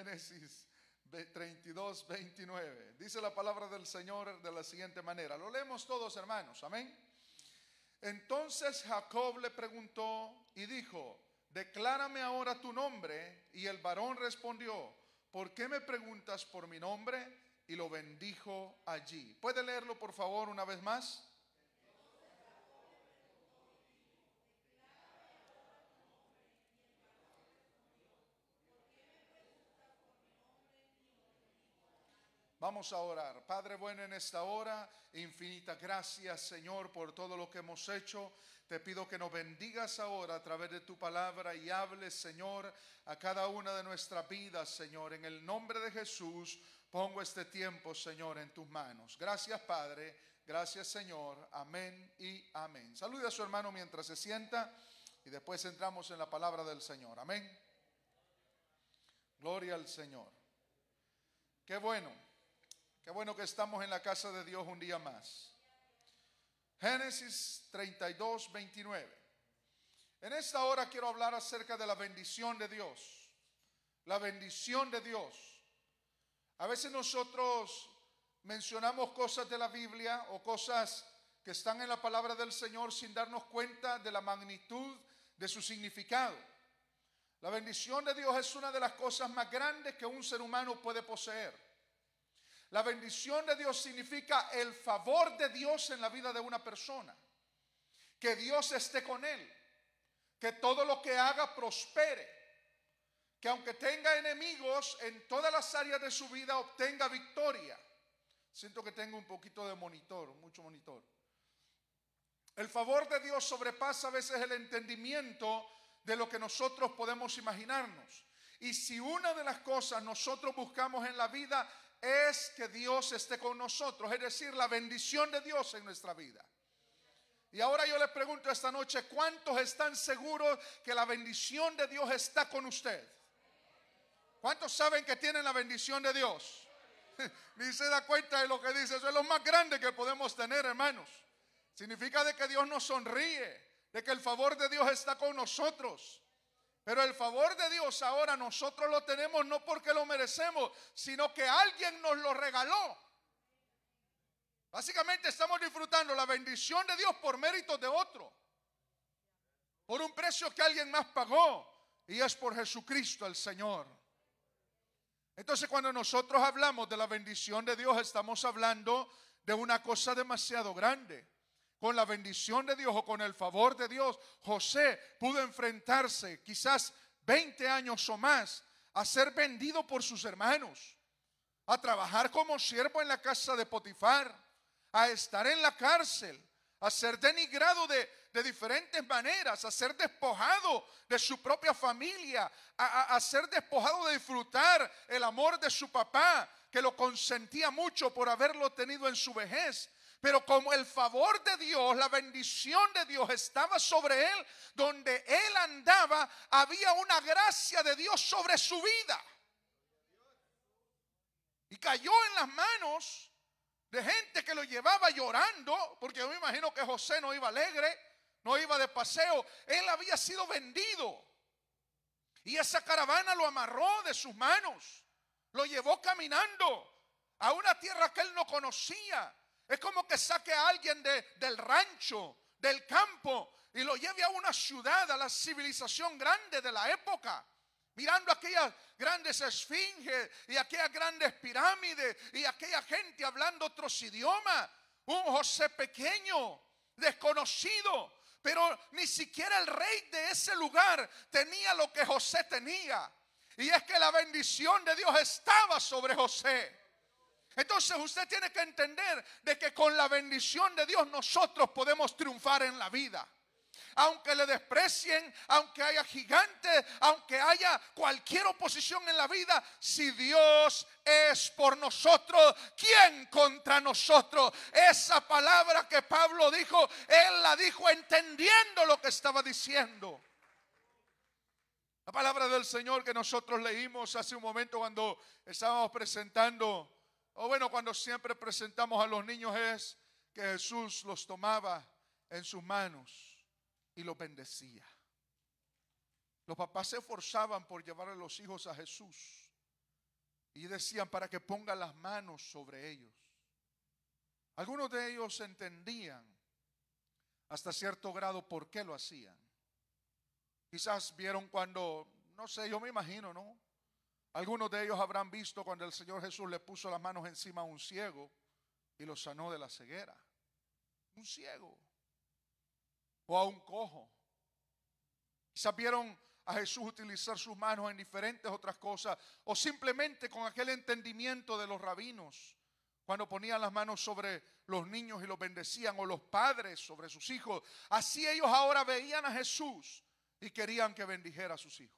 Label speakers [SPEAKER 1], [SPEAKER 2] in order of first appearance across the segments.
[SPEAKER 1] Génesis 32, 29. Dice la palabra del Señor de la siguiente manera. Lo leemos todos, hermanos. Amén. Entonces Jacob le preguntó y dijo: declárame ahora tu nombre. Y el varón respondió: ¿por qué me preguntas por mi nombre? Y lo bendijo allí. ¿Puede leerlo por favor una vez más? Vamos a orar. Padre bueno, en esta hora, infinita gracias, Señor, por todo lo que hemos hecho. Te pido que nos bendigas ahora a través de tu palabra y hables, Señor, a cada una de nuestras vidas, Señor. En el nombre de Jesús, pongo este tiempo, Señor, en tus manos. Gracias, Padre. Gracias, Señor. Amén y amén. Salude a su hermano mientras se sienta y después entramos en la palabra del Señor. Amén. Gloria al Señor. Qué bueno. Qué bueno que estamos en la casa de Dios un día más. Génesis 32, 29. En esta hora quiero hablar acerca de la bendición de Dios. La bendición de Dios. A veces nosotros mencionamos cosas de la Biblia o cosas que están en la palabra del Señor sin darnos cuenta de la magnitud de su significado. La bendición de Dios es una de las cosas más grandes que un ser humano puede poseer. La bendición de Dios significa el favor de Dios en la vida de una persona. Que Dios esté con él. Que todo lo que haga prospere. Que aunque tenga enemigos en todas las áreas de su vida obtenga victoria. Siento que tengo un poquito de monitor, mucho monitor. El favor de Dios sobrepasa a veces el entendimiento de lo que nosotros podemos imaginarnos. Y si una de las cosas nosotros buscamos en la vida es que Dios esté con nosotros, es decir, la bendición de Dios en nuestra vida. Y ahora yo les pregunto esta noche, ¿cuántos están seguros que la bendición de Dios está con usted? ¿Cuántos saben que tienen la bendición de Dios? Ni se da cuenta de lo que dice. Eso es lo más grande que podemos tener, hermanos. Significa de que Dios nos sonríe, de que el favor de Dios está con nosotros. Pero el favor de Dios ahora nosotros lo tenemos no porque lo merecemos, sino que alguien nos lo regaló. Básicamente estamos disfrutando la bendición de Dios por méritos de otro. Por un precio que alguien más pagó. Y es por Jesucristo el Señor. Entonces cuando nosotros hablamos de la bendición de Dios, estamos hablando de una cosa demasiado grande. Con la bendición de Dios o con el favor de Dios, José pudo enfrentarse quizás 20 años o más a ser vendido por sus hermanos, a trabajar como siervo en la casa de Potifar, a estar en la cárcel, a ser denigrado de diferentes maneras, a ser despojado de su propia familia, a ser despojado de disfrutar el amor de su papá, que lo consentía mucho por haberlo tenido en su vejez. Pero como el favor de Dios, la bendición de Dios estaba sobre él, donde él andaba, había una gracia de Dios sobre su vida. Y cayó en las manos de gente que lo llevaba llorando, porque yo me imagino que José no iba alegre, no iba de paseo. Él había sido vendido. Y esa caravana lo amarró de sus manos, lo llevó caminando a una tierra que él no conocía. Es como que saque a alguien del rancho, del campo, y lo lleve a una ciudad, a la civilización grande de la época. Mirando aquellas grandes esfinges y aquellas grandes pirámides y aquella gente hablando otros idiomas. Un José pequeño, desconocido, pero ni siquiera el rey de ese lugar tenía lo que José tenía. Y es que la bendición de Dios estaba sobre José. Entonces usted tiene que entender de que con la bendición de Dios nosotros podemos triunfar en la vida. Aunque le desprecien, aunque haya gigantes, aunque haya cualquier oposición en la vida, si Dios es por nosotros, ¿quién contra nosotros? Esa palabra que Pablo dijo, él la dijo entendiendo lo que estaba diciendo. La palabra del Señor que nosotros leímos hace un momento cuando estábamos presentando, o bueno, cuando siempre presentamos a los niños, es que Jesús los tomaba en sus manos y los bendecía. Los papás se esforzaban por llevar a los hijos a Jesús. y decían para que ponga las manos sobre ellos. Algunos de ellos entendían hasta cierto grado por qué lo hacían. Quizás vieron cuando, no sé, yo me imagino, ¿no? Algunos de ellos habrán visto cuando el Señor Jesús le puso las manos encima a un ciego y lo sanó de la ceguera. Un ciego. O a un cojo. Quizás vieron a Jesús utilizar sus manos en diferentes otras cosas, o simplemente con aquel entendimiento de los rabinos, cuando ponían las manos sobre los niños y los bendecían, o los padres sobre sus hijos. Así ellos ahora veían a Jesús y querían que bendijera a sus hijos.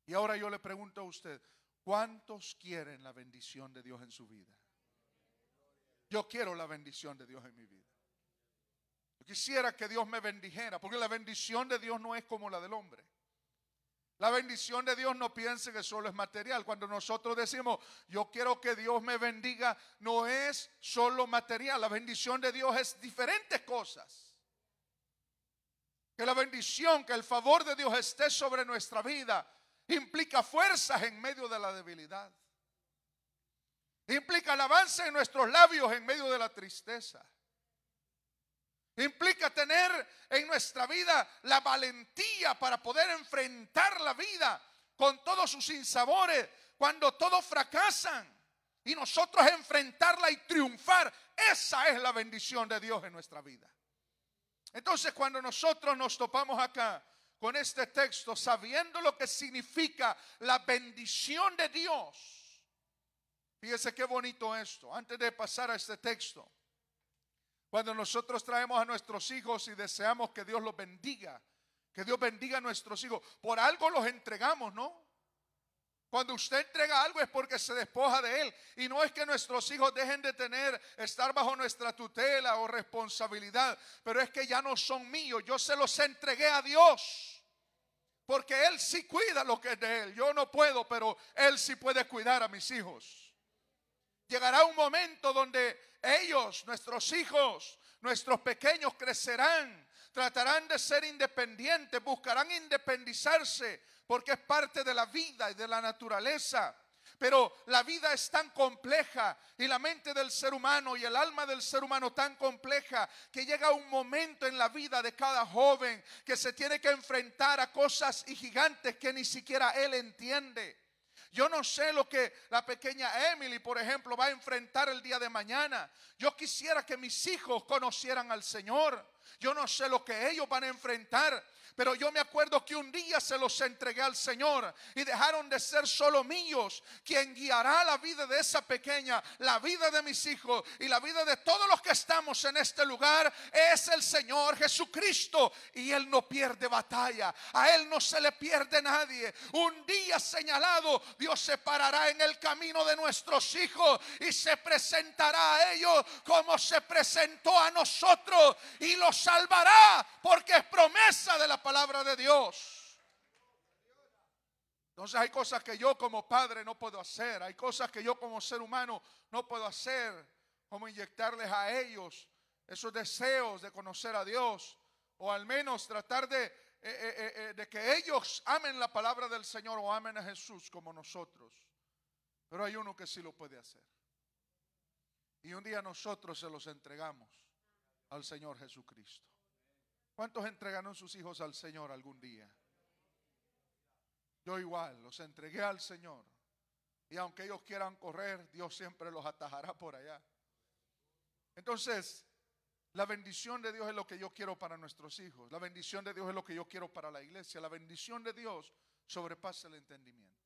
[SPEAKER 1] Y ahora yo le pregunto a usted, ¿cuántos quieren la bendición de Dios en su vida? Yo quiero la bendición de Dios en mi vida. Yo quisiera que Dios me bendijera, porque la bendición de Dios no es como la del hombre. La bendición de Dios, no piense que solo es material. Cuando nosotros decimos, yo quiero que Dios me bendiga, no es solo material. La bendición de Dios es diferentes cosas. Que la bendición, que el favor de Dios esté sobre nuestra vida, implica fuerzas en medio de la debilidad. Implica alabanza en nuestros labios en medio de la tristeza. Implica tener en nuestra vida la valentía para poder enfrentar la vida con todos sus sinsabores, cuando todos fracasan, y nosotros enfrentarla y triunfar. Esa es la bendición de Dios en nuestra vida. Entonces, cuando nosotros nos topamos acá con este texto, sabiendo lo que significa la bendición de Dios, fíjese qué bonito esto. Antes de pasar a este texto, cuando nosotros traemos a nuestros hijos y deseamos que Dios los bendiga, que Dios bendiga a nuestros hijos, por algo los entregamos, ¿no? Cuando usted entrega algo es porque se despoja de él. Y no es que nuestros hijos dejen de estar bajo nuestra tutela o responsabilidad, pero es que ya no son míos. Yo se los entregué a Dios, porque Él sí cuida lo que es de Él. Yo no puedo, pero Él sí puede cuidar a mis hijos. Llegará un momento donde ellos, nuestros hijos, nuestros pequeños crecerán, tratarán de ser independientes, buscarán independizarse, porque es parte de la vida y de la naturaleza. Pero la vida es tan compleja, y la mente del ser humano y el alma del ser humano tan compleja, que llega un momento en la vida de cada joven que se tiene que enfrentar a cosas y gigantes que ni siquiera él entiende. Yo no sé lo que la pequeña Emily, por ejemplo, va a enfrentar el día de mañana. Yo quisiera que mis hijos conocieran al Señor. Yo no sé lo que ellos van a enfrentar, pero yo me acuerdo que un día se los entregué al Señor y dejaron de ser solo míos. Quien guiará la vida de esa pequeña, la vida de mis hijos y la vida de todos los que estamos en este lugar es el Señor Jesucristo, y Él no pierde batalla. A Él no se le pierde nadie. Un día señalado, Dios se parará en el camino de nuestros hijos y se presentará a ellos como se presentó a nosotros, y los salvará, porque es promesa de la palabra de Dios. Entonces hay cosas que yo como padre no puedo hacer. Hay cosas que yo como ser humano no puedo hacer, como inyectarles a ellos esos deseos de conocer a Dios, o al menos tratar de que ellos amen la palabra del Señor o amen a Jesús como nosotros. Pero hay uno que sí lo puede hacer, y un día nosotros se los entregamos al Señor Jesucristo. ¿Cuántos entregaron sus hijos al Señor algún día? Yo igual, los entregué al Señor. Y aunque ellos quieran correr, Dios siempre los atajará por allá. Entonces, la bendición de Dios es lo que yo quiero para nuestros hijos. La bendición de Dios es lo que yo quiero para la iglesia. La bendición de Dios sobrepasa el entendimiento.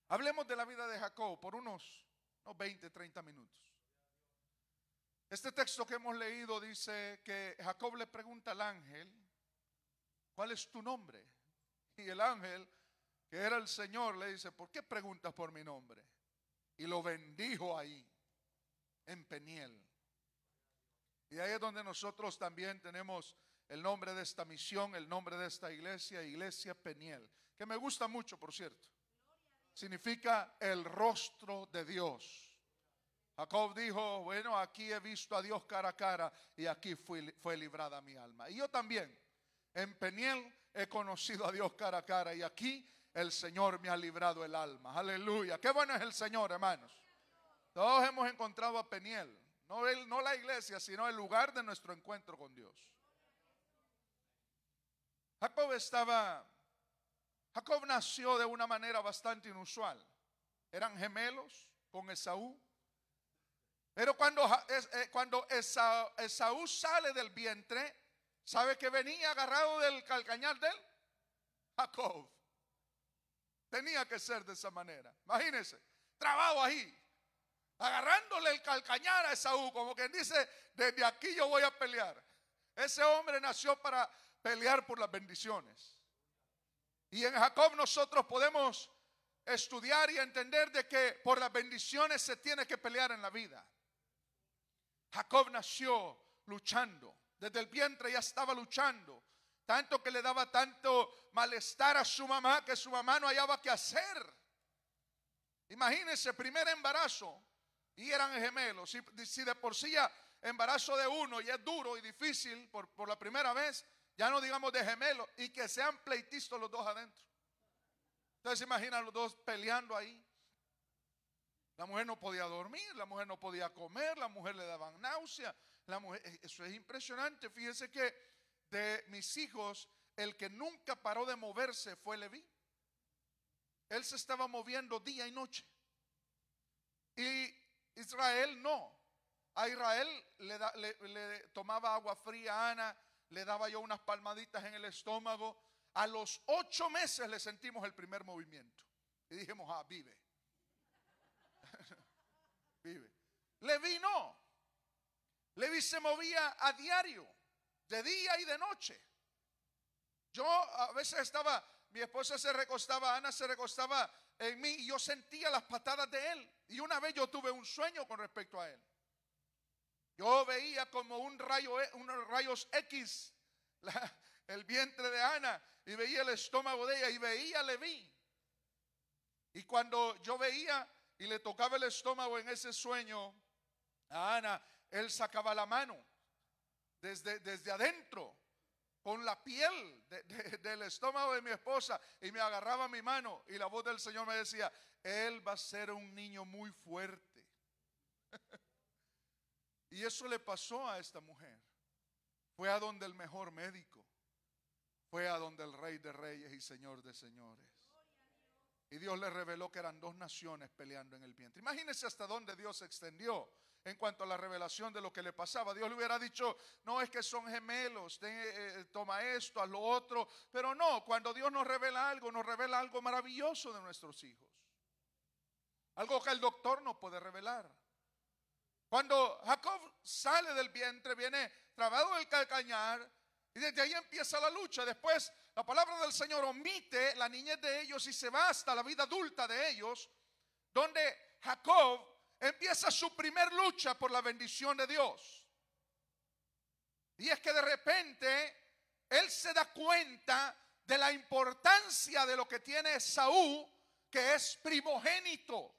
[SPEAKER 1] Hablemos de la vida de Jacob por unos 20, 30 minutos. Este texto que hemos leído dice que Jacob le pregunta al ángel, ¿cuál es tu nombre? Y el ángel, que era el Señor, le dice, ¿por qué preguntas por mi nombre? Y lo bendijo ahí, en Peniel. Y ahí es donde nosotros también tenemos el nombre de esta misión, el nombre de esta iglesia, Iglesia Peniel, que me gusta mucho, por cierto. Significa el rostro de Dios. Jacob dijo, bueno, aquí he visto a Dios cara a cara, y aquí fue librada mi alma. Y yo también, en Peniel, he conocido a Dios cara a cara, y aquí el Señor me ha librado el alma. Aleluya. Qué bueno es el Señor, hermanos. Todos hemos encontrado a Peniel. No la iglesia, sino el lugar de nuestro encuentro con Dios. Jacob nació de una manera bastante inusual. Eran gemelos con Esaú. Pero cuando Esaú sale del vientre, ¿sabe que venía agarrado del calcañar de él? Jacob. Tenía que ser de esa manera. Imagínense, trabado ahí, agarrándole el calcañar a Esaú, como quien dice, desde aquí yo voy a pelear. Ese hombre nació para pelear por las bendiciones. Y en Jacob nosotros podemos estudiar y entender de que por las bendiciones se tiene que pelear en la vida. Jacob nació luchando. Desde el vientre ya estaba luchando. Tanto que le daba tanto malestar a su mamá que su mamá no hallaba qué hacer. Imagínense, primer embarazo y eran gemelos. Si de por sí ya embarazo de uno ya es duro y difícil por la primera vez, ya no digamos de gemelos, y que sean pleitistas los dos adentro. Entonces imaginan los dos peleando ahí. La mujer no podía dormir, la mujer no podía comer, la mujer le daban náusea. Eso es impresionante. Fíjense que de mis hijos, el que nunca paró de moverse fue Leví. Él se estaba moviendo día y noche. Y Israel no. A Israel le tomaba agua fría a Ana, le daba yo unas palmaditas en el estómago. A los 8 meses le sentimos el primer movimiento. Y dijimos, vive. Vive. Leví no. Leví se movía a diario, de día y de noche. Yo a veces mi esposa se recostaba, Ana se recostaba en mí y yo sentía las patadas de él. Y una vez yo tuve un sueño con respecto a él. Yo veía como unos rayos X el vientre de Ana y veía el estómago de ella y veía a Leví. Y cuando yo veía y le tocaba el estómago en ese sueño a Ana, él sacaba la mano desde adentro con la piel del estómago de mi esposa y me agarraba mi mano y la voz del Señor me decía, él va a ser un niño muy fuerte. Y eso le pasó a esta mujer. Fue a donde el mejor médico, fue a donde el Rey de Reyes y Señor de Señores. Y Dios le reveló que eran 2 naciones peleando en el vientre. Imagínense hasta dónde Dios se extendió en cuanto a la revelación de lo que le pasaba. Dios le hubiera dicho, no, es que son gemelos, toma esto, haz lo otro. Pero no, cuando Dios nos revela algo maravilloso de nuestros hijos. Algo que el doctor no puede revelar. Cuando Jacob sale del vientre, viene trabado del calcañar y desde ahí empieza la lucha. Después la palabra del Señor omite la niñez de ellos y se va hasta la vida adulta de ellos, donde Jacob empieza su primer lucha por la bendición de Dios. Y es que de repente él se da cuenta de la importancia de lo que tiene Esaú, que es primogénito.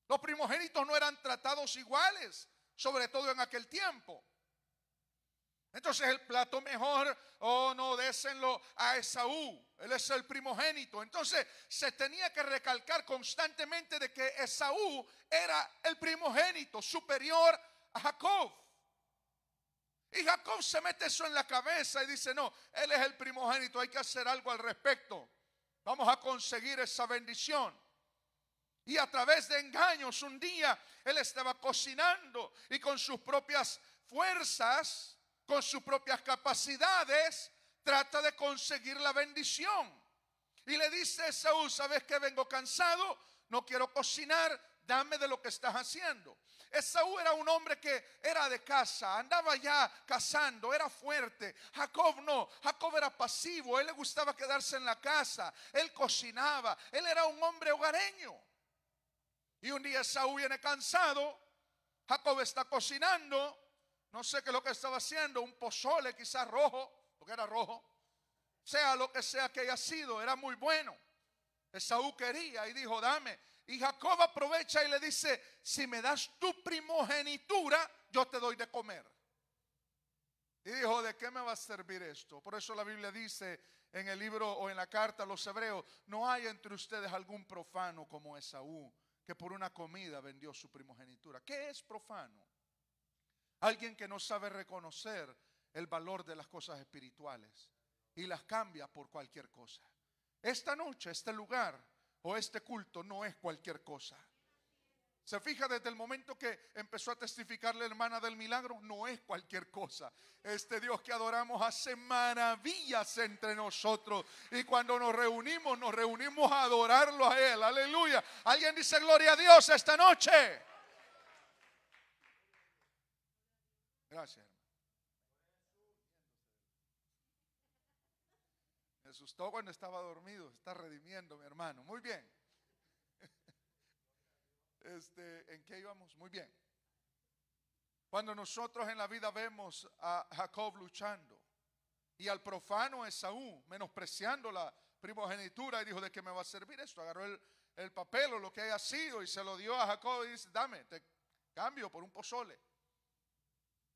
[SPEAKER 1] Los primogénitos no eran tratados iguales, sobre todo en aquel tiempo. Entonces el plato mejor, no, désenlo a Esaú, él es el primogénito. Entonces se tenía que recalcar constantemente de que Esaú era el primogénito superior a Jacob. Y Jacob se mete eso en la cabeza y dice, no, él es el primogénito, hay que hacer algo al respecto. Vamos a conseguir esa bendición. Y a través de engaños, un día él estaba cocinando y con sus propias fuerzas, con sus propias capacidades, trata de conseguir la bendición. Y le dice a Esaú, ¿sabes qué? Vengo cansado, no quiero cocinar, dame de lo que estás haciendo. Esaú era un hombre que era de casa, andaba ya cazando, era fuerte. Jacob no, Jacob era pasivo, él le gustaba quedarse en la casa, él cocinaba, él era un hombre hogareño. Y un día Esaú viene cansado, Jacob está cocinando, no sé qué es lo que estaba haciendo, un pozole quizás rojo, porque era rojo, sea lo que sea que haya sido, era muy bueno. Esaú quería y dijo, dame. Y Jacob aprovecha y le dice, si me das tu primogenitura, yo te doy de comer. Y dijo, ¿de qué me va a servir esto? Por eso la Biblia dice en el libro o en la carta a los hebreos: no hay entre ustedes algún profano como Esaú, que por una comida vendió su primogenitura. ¿Qué es profano? Alguien que no sabe reconocer el valor de las cosas espirituales y las cambia por cualquier cosa. Esta noche, este lugar o este culto no es cualquier cosa. Se fija, desde el momento que empezó a testificar la hermana del milagro, no es cualquier cosa. Este Dios que adoramos hace maravillas entre nosotros. Y cuando nos reunimos a adorarlo a Él. Aleluya. ¿Alguien dice gloria a Dios esta noche? Gracias, hermano. Me asustó cuando estaba dormido. Está redimiendo, mi hermano. Muy bien. ¿En qué íbamos? Muy bien. Cuando nosotros en la vida vemos a Jacob luchando y al profano Esaú menospreciando la primogenitura, y dijo: ¿de qué me va a servir esto? Agarró el papel o lo que haya sido y se lo dio a Jacob y dice: dame, te cambio por un pozole.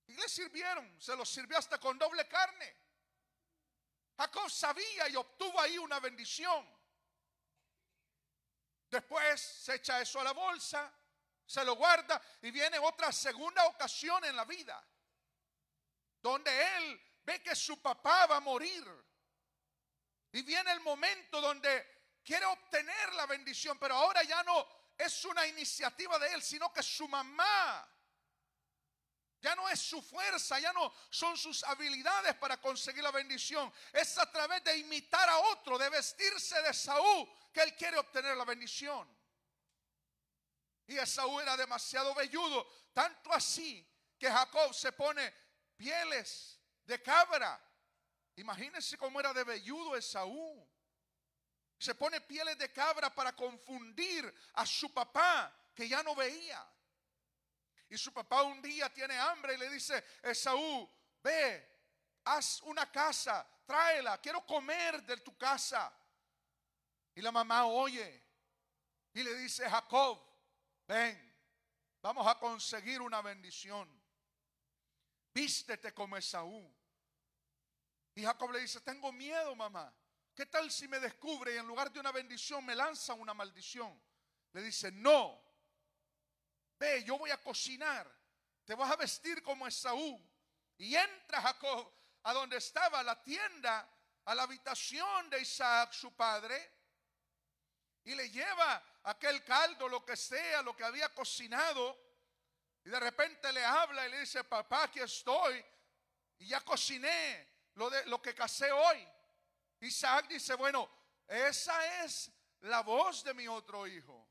[SPEAKER 1] Y le sirvieron, se lo sirvió hasta con doble carne. Jacob sabía y obtuvo ahí una bendición. Después se echa eso a la bolsa, se lo guarda, y viene otra segunda ocasión en la vida donde él ve que su papá va a morir. Y viene el momento donde quiere obtener la bendición, pero ahora ya no es una iniciativa de él, sino que su mamá. Ya no es su fuerza, ya no son sus habilidades para conseguir la bendición. Es a través de imitar a otro, de vestirse de Esaú, que él quiere obtener la bendición. Y Esaú era demasiado velludo, tanto así que Jacob se pone pieles de cabra. Imagínense cómo era de velludo Esaú. Se pone pieles de cabra para confundir a su papá, que ya no veía. Y su papá un día tiene hambre y le dice: Esaú, ve, haz una casa, tráela, quiero comer de tu casa. Y la mamá oye y le dice: Jacob, ven, vamos a conseguir una bendición. Vístete como Esaú. Y Jacob le dice: tengo miedo, mamá. ¿Qué tal si me descubre y en lugar de una bendición me lanza una maldición? Le dice: no. Ve, yo voy a cocinar, te vas a vestir como Esaú. Y entra Jacob a donde estaba la tienda, a la habitación de Isaac, su padre, y le lleva aquel caldo, lo que sea, lo que había cocinado. Y de repente le habla y le dice: papá, aquí estoy, y ya cociné lo que casé hoy. Isaac dice: bueno, esa es la voz de mi otro hijo.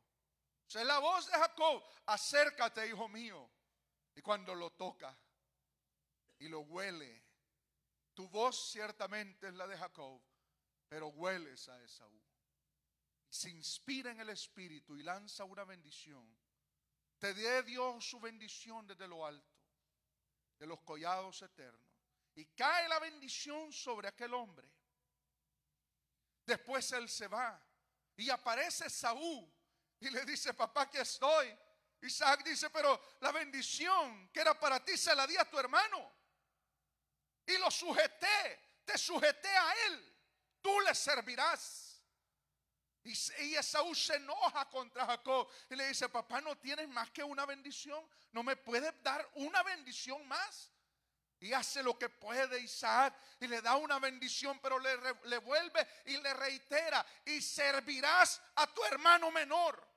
[SPEAKER 1] Esa es la voz de Jacob. Acércate, hijo mío. Y cuando lo toca y lo huele, tu voz ciertamente es la de Jacob, pero hueles a Esaú. Se inspira en el Espíritu y lanza una bendición. Te dé Dios su bendición desde lo alto, de los collados eternos. Y cae la bendición sobre aquel hombre. Después él se va y aparece Esaú y le dice: papá, aquí estoy. Isaac dice: pero la bendición que era para ti se la di a tu hermano. Y lo sujeté, te sujeté a él. Tú le servirás. Y Esaú se enoja contra Jacob y le dice: papá, ¿no tienes más que una bendición? ¿No me puedes dar una bendición más? Y hace lo que puede Isaac y le da una bendición, pero le vuelve y le reitera: y servirás a tu hermano menor.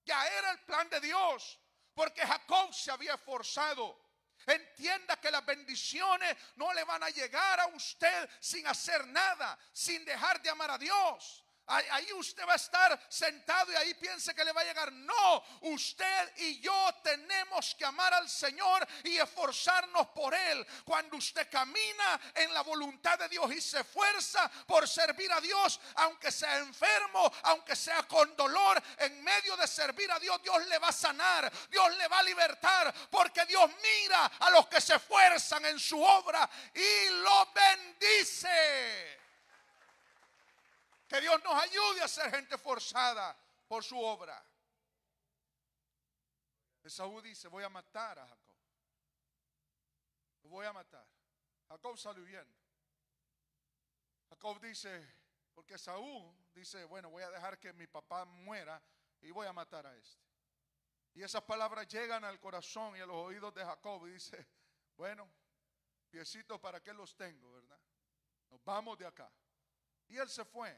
[SPEAKER 1] Ya era el plan de Dios, porque Jacob se había esforzado. Entienda que las bendiciones no le van a llegar a usted sin hacer nada, sin dejar de amar a Dios. Ahí usted va a estar sentado y ahí piense que le va a llegar. No, usted y yo tenemos que amar al Señor y esforzarnos por Él. Cuando usted camina en la voluntad de Dios y se esfuerza por servir a Dios, aunque sea enfermo, aunque sea con dolor, en medio de servir a Dios, Dios le va a sanar, Dios le va a libertar, porque Dios mira a los que se esfuerzan en su obra y lo bendice. Que Dios nos ayude a ser gente forzada por su obra. Esaú dice: voy a matar a Jacob. Lo voy a matar. Jacob sale huyendo. Jacob dice, porque Saúl dice, bueno, voy a dejar que mi papá muera y voy a matar a este. Y esas palabras llegan al corazón y a los oídos de Jacob y dice, bueno, piecitos, ¿para qué los tengo, verdad? Nos vamos de acá. Y él se fue.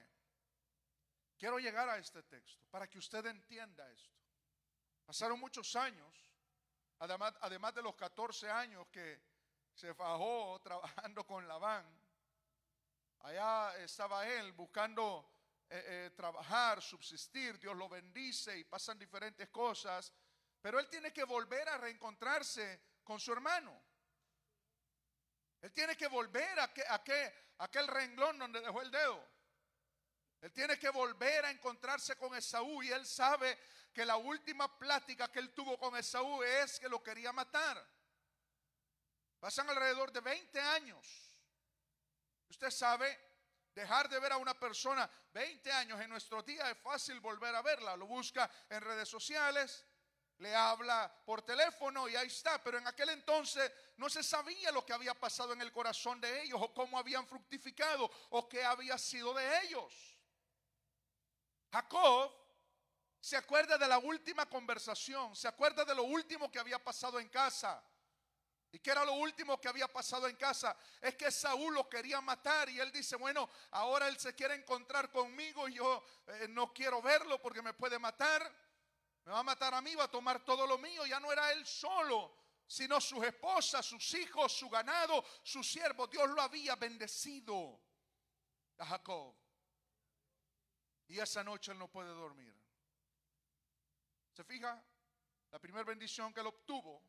[SPEAKER 1] Quiero llegar a este texto para que usted entienda esto. Pasaron muchos años, además de los 14 años que se fajó trabajando con Labán. Allá estaba él buscando trabajar, subsistir. Dios lo bendice y pasan diferentes cosas. Pero él tiene que volver a reencontrarse con su hermano. Él tiene que volver a aquel renglón donde dejó el dedo. Él tiene que volver a encontrarse con Esaú. Y él sabe que la última plática que él tuvo con Esaú es que lo quería matar. Pasan alrededor de 20 años. Usted sabe, dejar de ver a una persona 20 años en nuestros días es fácil volver a verla. Lo busca en redes sociales, le habla por teléfono y ahí está. Pero en aquel entonces no se sabía lo que había pasado en el corazón de ellos, o cómo habían fructificado, o qué había sido de ellos. Jacob se acuerda de la última conversación, se acuerda de lo último que había pasado en casa. ¿Y qué era lo último que había pasado en casa? Es que Saúl lo quería matar y él dice, bueno, ahora él se quiere encontrar conmigo y yo no quiero verlo porque me puede matar. Me va a matar a mí, va a tomar todo lo mío. Ya no era él solo, sino sus esposas, sus hijos, su ganado, sus siervos. Dios lo había bendecido a Jacob. Y esa noche él no puede dormir. ¿Se fija? La primera bendición que él obtuvo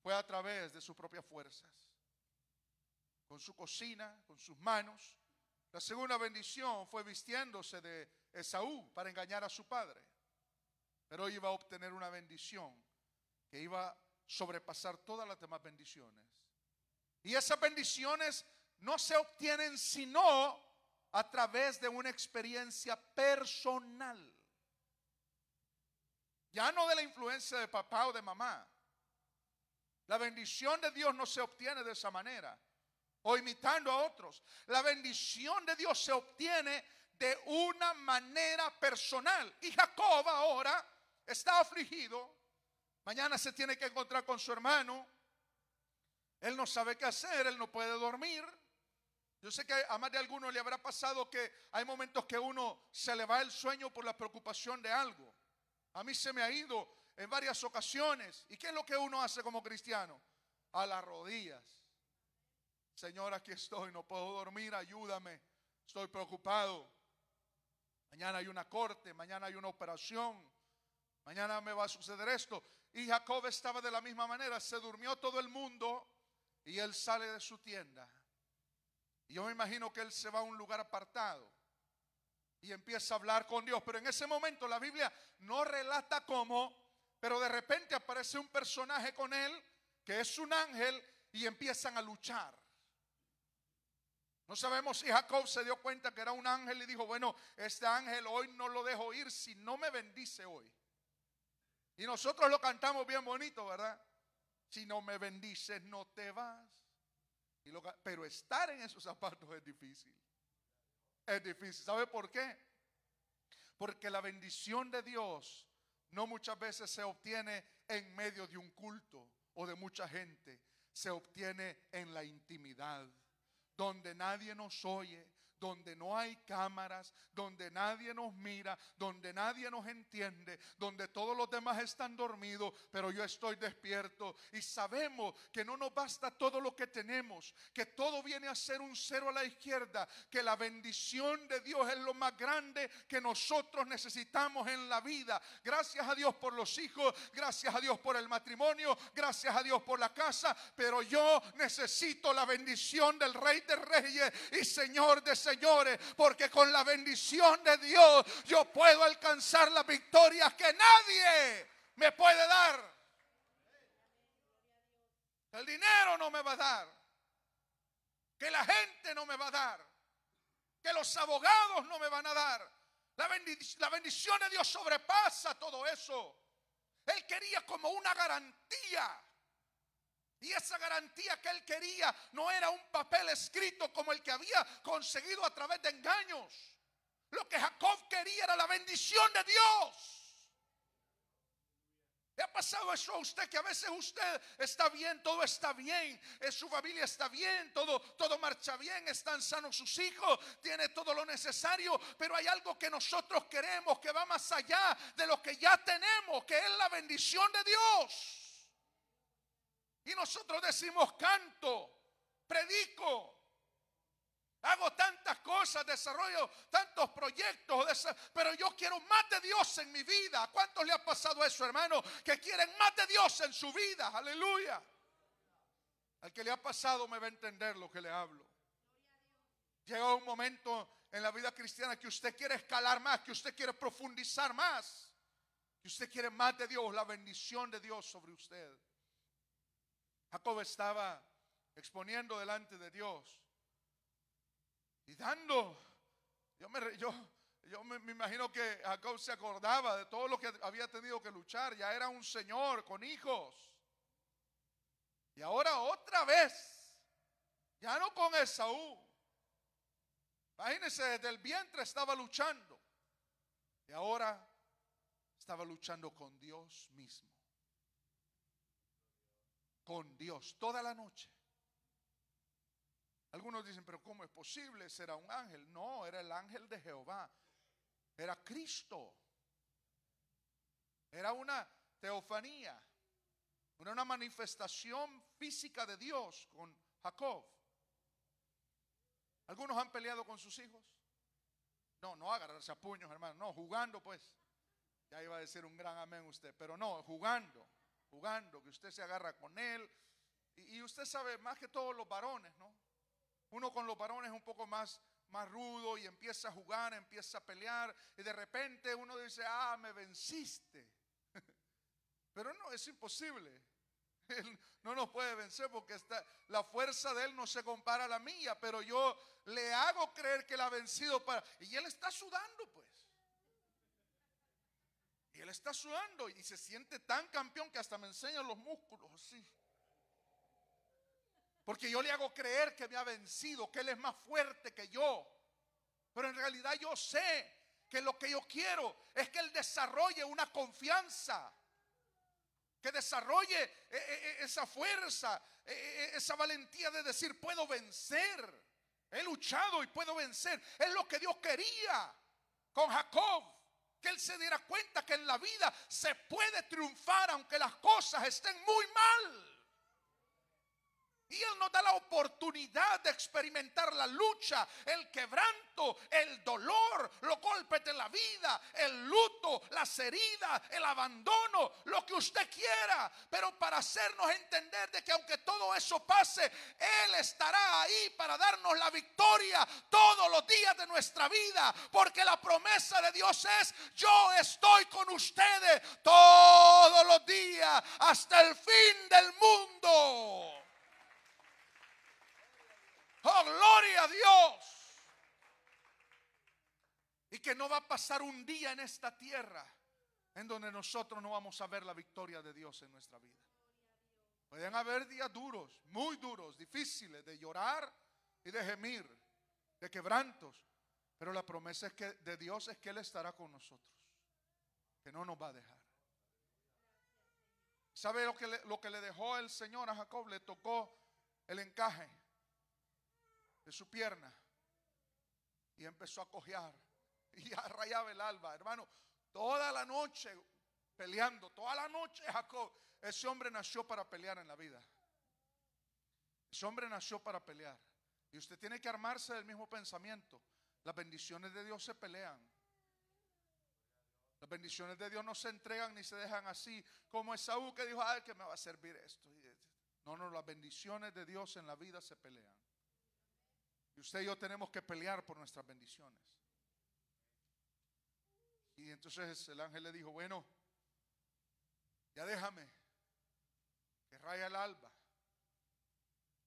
[SPEAKER 1] fue a través de sus propias fuerzas, con su cocina, con sus manos. La segunda bendición fue vistiéndose de Esaú para engañar a su padre. Pero hoy iba a obtener una bendición que iba a sobrepasar todas las demás bendiciones. Y esas bendiciones no se obtienen sino a través de una experiencia personal. Ya no de la influencia de papá o de mamá. La bendición de Dios no se obtiene de esa manera, o imitando a otros. La bendición de Dios se obtiene de una manera personal. Y Jacob ahora está afligido. Mañana se tiene que encontrar con su hermano. Él no sabe qué hacer, él no puede dormir. Yo sé que a más de alguno le habrá pasado que hay momentos que uno se le va el sueño por la preocupación de algo. A mí se me ha ido en varias ocasiones. ¿Y qué es lo que uno hace como cristiano? A las rodillas. Señor, aquí estoy, no puedo dormir, ayúdame, estoy preocupado. Mañana hay una corte, mañana hay una operación, mañana me va a suceder esto. Y Jacob estaba de la misma manera, se durmió todo el mundo y él sale de su tienda. Y yo me imagino que él se va a un lugar apartado y empieza a hablar con Dios. Pero en ese momento la Biblia no relata cómo, pero de repente aparece un personaje con él que es un ángel y empiezan a luchar. No sabemos si Jacob se dio cuenta que era un ángel y dijo, bueno, este ángel hoy no lo dejo ir si no me bendice hoy. Y nosotros lo cantamos bien bonito, ¿verdad? Si no me bendices no te vas. Pero estar en esos zapatos es difícil. Es difícil. ¿Sabe por qué? Porque la bendición de Dios no muchas veces se obtiene en medio de un culto o de mucha gente. Se obtiene en la intimidad, donde nadie nos oye, donde no hay cámaras, donde nadie nos mira, donde nadie nos entiende, donde todos los demás están dormidos, pero yo estoy despierto. Y sabemos que no nos basta todo lo que tenemos, que todo viene a ser un cero a la izquierda, que la bendición de Dios es lo más grande que nosotros necesitamos en la vida. Gracias a Dios por los hijos, gracias a Dios por el matrimonio, gracias a Dios por la casa, pero yo necesito la bendición del Rey de Reyes y Señor de Señores, porque con la bendición de Dios yo puedo alcanzar las victorias que nadie me puede dar. El dinero no me va a dar, que la gente no me va a dar, que los abogados no me van a dar. La bendición de Dios sobrepasa todo eso. Él quería como una garantía Y esa garantía que él quería no era un papel escrito como el que había conseguido a través de engaños. Lo que Jacob quería era la bendición de Dios. ¿Le ha pasado eso a usted? Que a veces usted está bien, todo está bien, su familia está bien, todo marcha bien, están sanos sus hijos, tiene todo lo necesario, pero hay algo que nosotros queremos que va más allá de lo que ya tenemos, que es la bendición de Dios. Y nosotros decimos: canto, predico, hago tantas cosas, desarrollo tantos proyectos, pero yo quiero más de Dios en mi vida. ¿A cuántos le ha pasado eso, hermano? Que quieren más de Dios en su vida. Aleluya. Al que le ha pasado me va a entender lo que le hablo. Llega un momento en la vida cristiana que usted quiere escalar más, que usted quiere profundizar más, que usted quiere más de Dios, la bendición de Dios sobre usted. Jacob estaba exponiendo delante de Dios y dando. Yo me imagino que Jacob se acordaba de todo lo que había tenido que luchar. Ya era un señor con hijos. Y ahora otra vez, ya no con Esaú. Imagínense, desde el vientre estaba luchando. Y ahora estaba luchando con Dios mismo. Con Dios toda la noche. Algunos dicen: pero ¿cómo es posible? ¿Será un ángel? No, era el ángel de Jehová. Era Cristo. Era una teofanía. Era una manifestación física de Dios con Jacob. ¿Algunos han peleado con sus hijos? No agarrarse a puños, hermano. No, jugando pues. Ya iba a decir un gran amén usted. Pero no, jugando, que usted se agarra con él. Y usted sabe, más que todos los varones, ¿no? Uno con los varones es un poco más rudo y empieza a jugar, empieza a pelear. Y de repente uno dice: me venciste. Pero no, es imposible. Él no nos puede vencer porque la fuerza de él no se compara a la mía. Pero yo le hago creer que la ha vencido y él está sudando pues. Y él está sudando y se siente tan campeón que hasta me enseña los músculos así. Porque yo le hago creer que me ha vencido, que él es más fuerte que yo. Pero en realidad yo sé que lo que yo quiero es que él desarrolle una confianza, que desarrolle esa fuerza, esa valentía de decir: puedo vencer. He luchado y puedo vencer. Es lo que Dios quería con Jacob, que él se diera cuenta que en la vida se puede triunfar aunque las cosas estén muy mal. Y Él nos da la oportunidad de experimentar la lucha, el quebranto, el dolor, los golpes de la vida, el luto, las heridas, el abandono, lo que usted quiera. Pero para hacernos entender de que aunque todo eso pase, Él estará ahí para darnos la victoria todos los días de nuestra vida. Porque la promesa de Dios es: yo estoy con ustedes todos los días hasta el fin del mundo. ¡Oh, gloria a Dios! Y que no va a pasar un día en esta tierra en donde nosotros no vamos a ver la victoria de Dios en nuestra vida. Pueden haber días duros, muy duros, difíciles, de llorar y de gemir, de quebrantos. Pero la promesa de Dios es que Él estará con nosotros, que no nos va a dejar. ¿Sabe lo que le dejó el Señor a Jacob? Le tocó el encaje de su pierna y empezó a cojear y ya rayaba el alba, hermano. Toda la noche peleando, toda la noche Jacob. Ese hombre nació para pelear en la vida. Ese hombre nació para pelear. Y usted tiene que armarse del mismo pensamiento. Las bendiciones de Dios se pelean. Las bendiciones de Dios no se entregan ni se dejan así como Esaú, que dijo: ay, que me va a servir esto. No, las bendiciones de Dios en la vida se pelean. Y usted y yo tenemos que pelear por nuestras bendiciones. Y entonces el ángel le dijo: bueno, ya déjame, que raya el alba.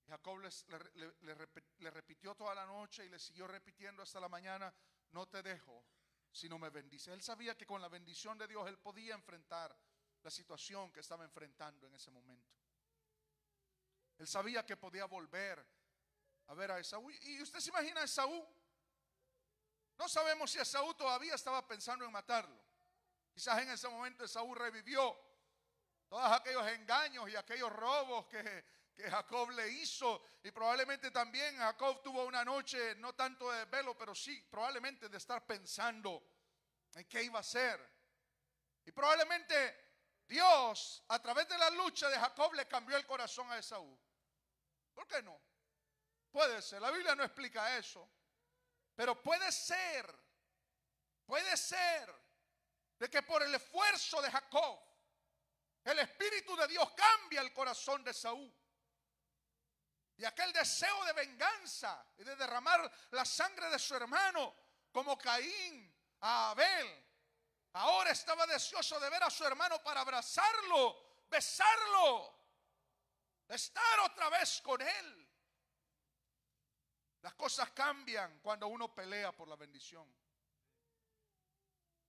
[SPEAKER 1] Y Jacob le repitió toda la noche y le siguió repitiendo hasta la mañana: no te dejo si no me bendices. Él sabía que con la bendición de Dios él podía enfrentar la situación que estaba enfrentando en ese momento. Él sabía que podía volver a ver a Esaú. Y usted se imagina a Esaú. No sabemos si Esaú todavía estaba pensando en matarlo. Quizás en ese momento Esaú revivió todos aquellos engaños y aquellos robos que Jacob le hizo. Y probablemente también Jacob tuvo una noche, no tanto de velo, pero sí probablemente de estar pensando en qué iba a hacer. Y probablemente Dios, a través de la lucha de Jacob, le cambió el corazón a Esaú. ¿Por qué no? Puede ser, la Biblia no explica eso. Pero puede ser de que por el esfuerzo de Jacob, el Espíritu de Dios cambia el corazón de Esaú. Y aquel deseo de venganza y de derramar la sangre de su hermano, como Caín a Abel, ahora estaba deseoso de ver a su hermano para abrazarlo, besarlo, estar otra vez con él. Las cosas cambian cuando uno pelea por la bendición.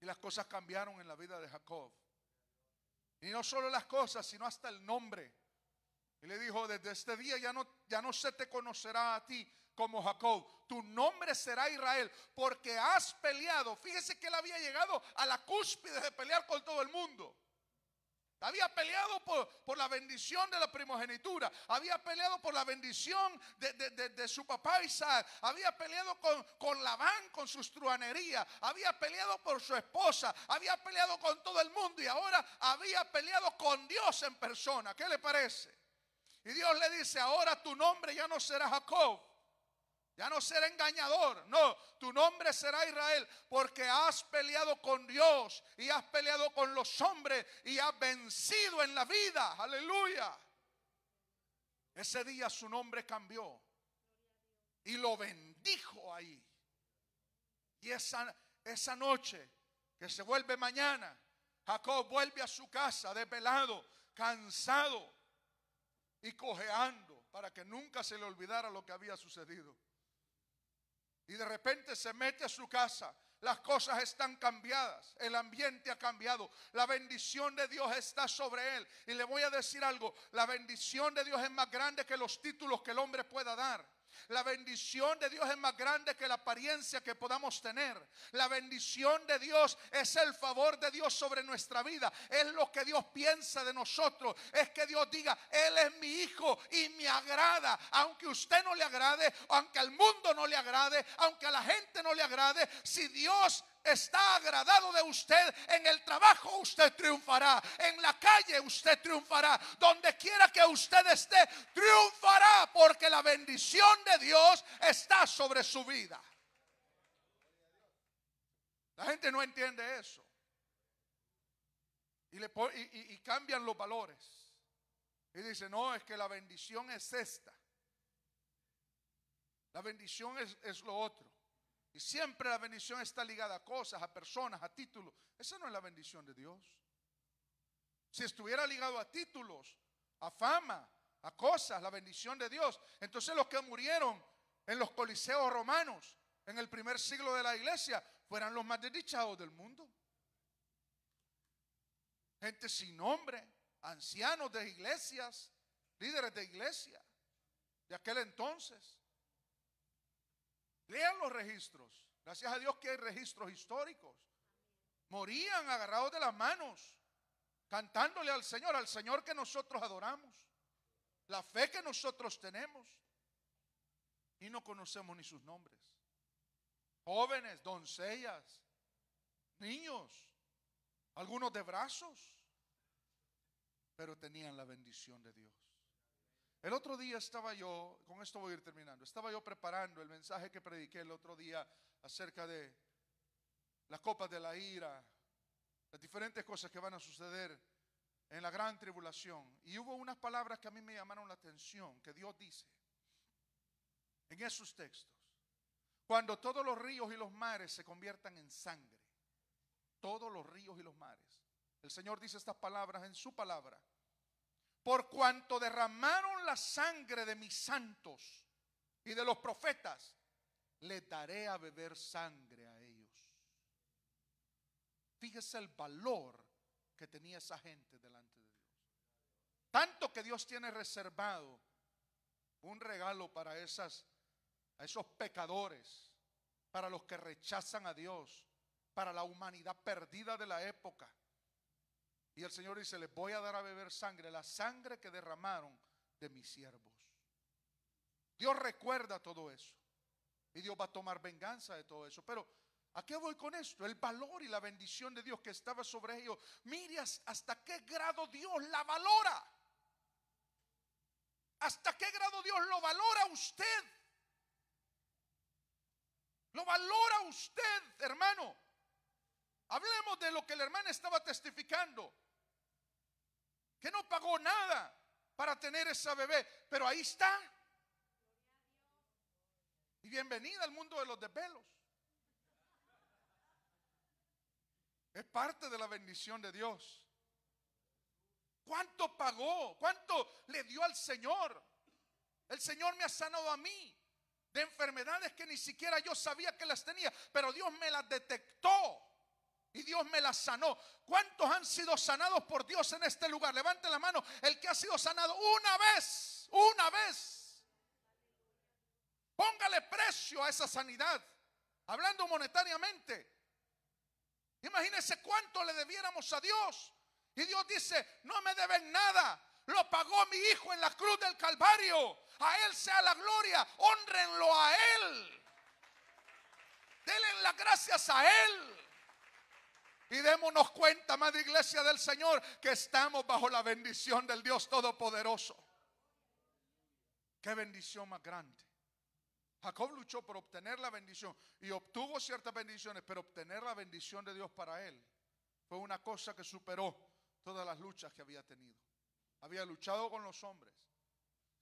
[SPEAKER 1] Y las cosas cambiaron en la vida de Jacob. Y no solo las cosas, sino hasta el nombre. Y le dijo: desde este día ya no se te conocerá a ti como Jacob. Tu nombre será Israel, porque has peleado. Fíjese que él había llegado a la cúspide de pelear con todo el mundo. Había peleado por la bendición de la primogenitura. Había peleado por la bendición de su papá Isaac. Había peleado con Labán, con sus truhanerías. Había peleado por su esposa. Había peleado con todo el mundo. Y ahora había peleado con Dios en persona. ¿Qué le parece? Y Dios le dice: ahora tu nombre ya no será Jacob. Ya no será engañador, no, tu nombre será Israel, porque has peleado con Dios y has peleado con los hombres y has vencido en la vida. Aleluya. Ese día su nombre cambió y lo bendijo ahí. Y esa noche que se vuelve mañana, Jacob vuelve a su casa desvelado, cansado y cojeando, para que nunca se le olvidara lo que había sucedido. Y de repente se mete a su casa. Las cosas están cambiadas. El ambiente ha cambiado. La bendición de Dios está sobre él. Y le voy a decir algo. La bendición de Dios es más grande que los títulos que el hombre pueda dar. La bendición de Dios es más grande que la apariencia que podamos tener. La bendición de Dios es el favor de Dios sobre nuestra vida. Es lo que Dios piensa de nosotros. Es que Dios diga: Él es mi hijo y me agrada. Aunque a usted no le agrade, aunque al mundo no le agrade, aunque a la gente no le agrade, si Dios está agradado de usted, en el trabajo usted triunfará, en la calle usted triunfará, donde quiera que usted esté, triunfará, porque la bendición de Dios está sobre su vida. La gente no entiende eso y cambian los valores y dicen: no, es que la bendición es esta, la bendición es lo otro. Y siempre la bendición está ligada a cosas, a personas, a títulos. Esa no es la bendición de Dios. Si estuviera ligado a títulos, a fama, a cosas, la bendición de Dios, entonces los que murieron en los coliseos romanos en el primer siglo de la iglesia fueran los más desdichados del mundo. Gente sin nombre, ancianos de iglesias, líderes de iglesia de aquel entonces. Lean los registros. Gracias a Dios que hay registros históricos. Morían agarrados de las manos, cantándole al Señor que nosotros adoramos, la fe que nosotros tenemos, y no conocemos ni sus nombres. Jóvenes, doncellas, niños, algunos de brazos, pero tenían la bendición de Dios. El otro día estaba yo, con esto voy a ir terminando, estaba yo preparando el mensaje que prediqué el otro día acerca de las copas de la ira, las diferentes cosas que van a suceder en la gran tribulación. Y hubo unas palabras que a mí me llamaron la atención, que Dios dice en esos textos: cuando todos los ríos y los mares se conviertan en sangre, todos los ríos y los mares. El Señor dice estas palabras en su palabra: por cuanto derramaron la sangre de mis santos y de los profetas, les daré a beber sangre a ellos. Fíjese el valor que tenía esa gente delante de Dios. Tanto que Dios tiene reservado un regalo para a esos pecadores, para los que rechazan a Dios, para la humanidad perdida de la época. Y el Señor dice, les voy a dar a beber sangre, la sangre que derramaron de mis siervos. Dios recuerda todo eso. Y Dios va a tomar venganza de todo eso. Pero ¿a qué voy con esto? El valor y la bendición de Dios que estaba sobre ellos. Mire hasta qué grado Dios la valora. ¿Hasta qué grado Dios lo valora a usted? Lo valora usted, hermano. Hablemos de lo que la hermana estaba testificando, que no pagó nada para tener esa bebé, pero ahí está. Y bienvenida al mundo de los desvelos. Es parte de la bendición de Dios. ¿Cuánto pagó? ¿Cuánto le dio al Señor? El Señor me ha sanado a mí de enfermedades que ni siquiera yo sabía que las tenía, pero Dios me las detectó y Dios me las sanó. ¿Cuántos han sido sanados por Dios en este lugar? Levante la mano el que ha sido sanado una vez, una vez. Póngale precio a esa sanidad, hablando monetariamente. Imagínese cuánto le debiéramos a Dios. Y Dios dice, no me deben nada. Lo pagó mi Hijo en la cruz del Calvario. A Él sea la gloria. Hónrenlo a Él. Denle las gracias a Él. Y démonos cuenta, madre iglesia del Señor, que estamos bajo la bendición del Dios Todopoderoso. Qué bendición más grande. Jacob luchó por obtener la bendición y obtuvo ciertas bendiciones, pero obtener la bendición de Dios para él fue una cosa que superó todas las luchas que había tenido. Había luchado con los hombres,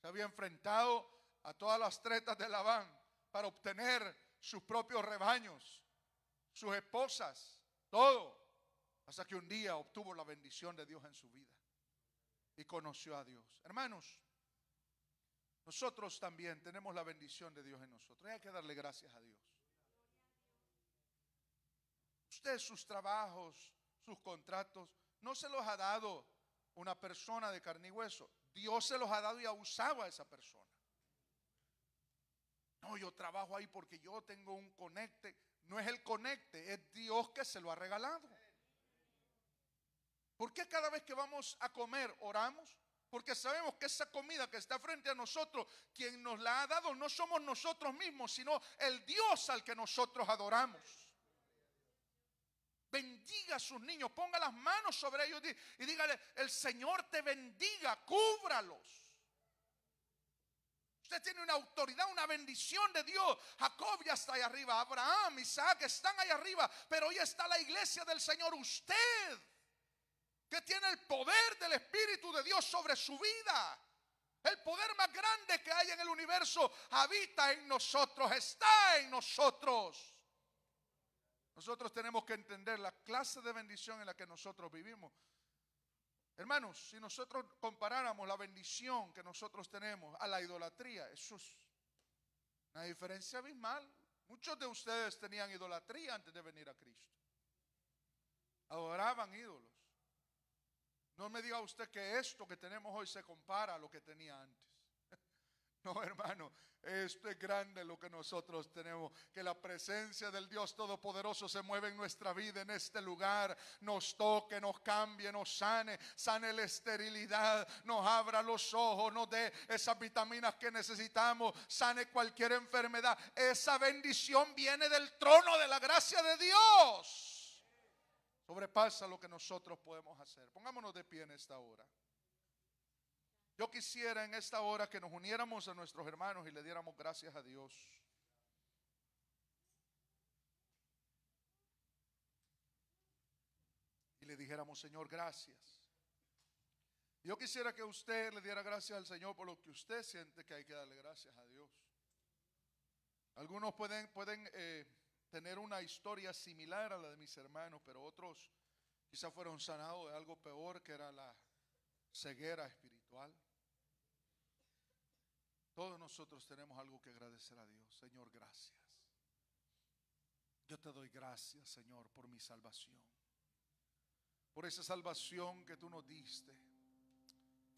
[SPEAKER 1] se había enfrentado a todas las tretas de Labán para obtener sus propios rebaños, sus esposas, todo, hasta que un día obtuvo la bendición de Dios en su vida y conoció a Dios. Hermanos, nosotros también tenemos la bendición de Dios en nosotros. Hay que darle gracias a Dios. Usted sus trabajos, sus contratos, no se los ha dado una persona de carne y hueso. Dios se los ha dado y ha usado a esa persona. No, yo trabajo ahí porque yo tengo un conecte. No es el conecte, es Dios que se lo ha regalado. ¿Por qué cada vez que vamos a comer oramos? Porque sabemos que esa comida que está frente a nosotros, quien nos la ha dado no somos nosotros mismos, sino el Dios al que nosotros adoramos. Bendiga a sus niños, ponga las manos sobre ellos y dígale, el Señor te bendiga, cúbralos. Usted tiene una autoridad, una bendición de Dios. Jacob ya está ahí arriba, Abraham, Isaac están ahí arriba, pero hoy está la iglesia del Señor, usted, que tiene el poder del Espíritu de Dios sobre su vida. El poder más grande que hay en el universo habita en nosotros, está en nosotros. Nosotros tenemos que entender la clase de bendición en la que nosotros vivimos. Hermanos, si nosotros comparáramos la bendición que nosotros tenemos a la idolatría, eso es una diferencia abismal. Muchos de ustedes tenían idolatría antes de venir a Cristo. Adoraban ídolos. No me diga usted que esto que tenemos hoy se compara a lo que tenía antes. No, hermano, esto es grande lo que nosotros tenemos. Que la presencia del Dios Todopoderoso se mueve en nuestra vida, en este lugar. Nos toque, nos cambie, nos sane. Sane la esterilidad, nos abra los ojos, nos dé esas vitaminas que necesitamos. Sane cualquier enfermedad. Esa bendición viene del trono de la gracia de Dios. Sobrepasa lo que nosotros podemos hacer. Pongámonos de pie en esta hora. Yo quisiera en esta hora que nos uniéramos a nuestros hermanos y le diéramos gracias a Dios. Y le dijéramos, Señor, gracias. Yo quisiera que usted le diera gracias al Señor por lo que usted siente que hay que darle gracias a Dios. Algunos pueden tener una historia similar a la de mis hermanos, pero otros quizás fueron sanados de algo peor, que era la ceguera espiritual. Todos nosotros tenemos algo que agradecer a Dios. Señor, gracias. Yo te doy gracias, Señor, por mi salvación. Por esa salvación que tú nos diste.